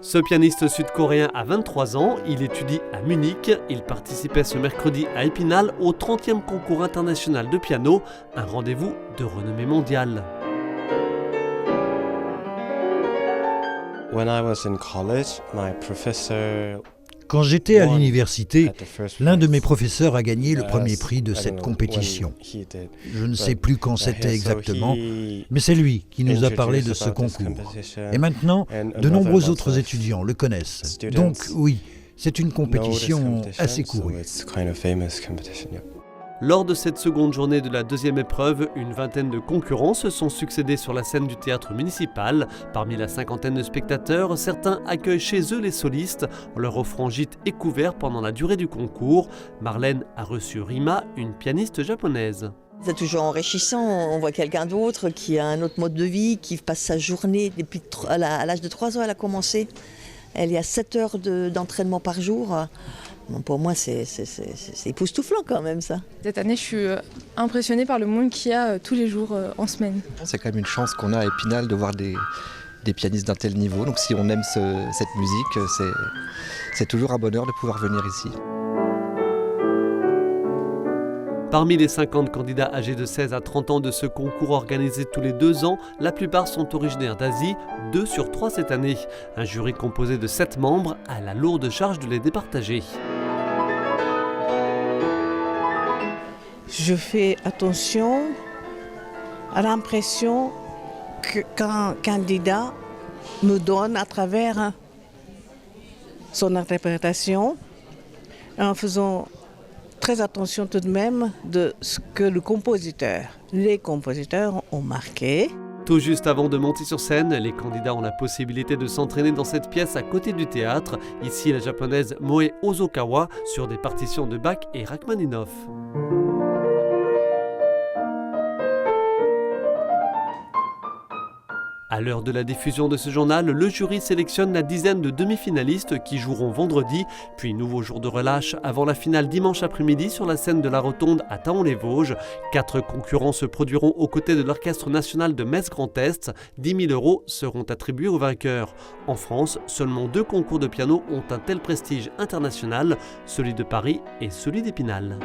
Ce pianiste sud-coréen a 23 ans, il étudie à Munich. Il participait ce mercredi à Épinal au 30e concours international de piano, un rendez-vous de renommée mondiale. Quand j'étais à l'université, l'un de mes professeurs a gagné le premier prix de cette compétition. Je ne sais plus quand c'était exactement, mais c'est lui qui nous a parlé de ce concours. Et maintenant, de nombreux autres étudiants le connaissent. Donc oui, c'est une compétition assez courue. Lors de cette seconde journée de la deuxième épreuve, une vingtaine de concurrents se sont succédés sur la scène du théâtre municipal. Parmi la cinquantaine de spectateurs, certains accueillent chez eux les solistes en leur offrant gîte et couvert pendant la durée du concours. Marlène a reçu Rima, une pianiste japonaise. C'est toujours enrichissant, on voit quelqu'un d'autre qui a un autre mode de vie, qui passe sa journée, depuis à l'âge de 3 ans elle a commencé. Elle y a 7 heures d'entraînement par jour. Bon, pour moi, c'est époustouflant quand même ça. Cette année, je suis impressionnée par le monde qu'il y a tous les jours en semaine. C'est quand même une chance qu'on a à Épinal de voir des pianistes d'un tel niveau. Donc si on aime cette musique, c'est toujours un bonheur de pouvoir venir ici. Parmi les 50 candidats âgés de 16 à 30 ans de ce concours organisé tous les 2 ans, la plupart sont originaires d'Asie, 2 sur 3 cette année. Un jury composé de 7 membres a la lourde charge de les départager. Je fais attention à l'impression qu'un candidat nous donne à travers son interprétation, en faisant très attention tout de même de ce que les compositeurs ont marqué. Tout juste avant de monter sur scène, les candidats ont la possibilité de s'entraîner dans cette pièce à côté du théâtre, ici la japonaise Moe Ozokawa, sur des partitions de Bach et Rachmaninoff. À l'heure de la diffusion de ce journal, le jury sélectionne la dizaine de demi-finalistes qui joueront vendredi, puis nouveau jour de relâche avant la finale dimanche après-midi sur la scène de la Rotonde à Thaon-les-Vosges. 4 concurrents se produiront aux côtés de l'Orchestre national de Metz Grand Est. 10 000 € seront attribués aux vainqueurs. En France, seulement 2 concours de piano ont un tel prestige international, celui de Paris et celui d'Épinal.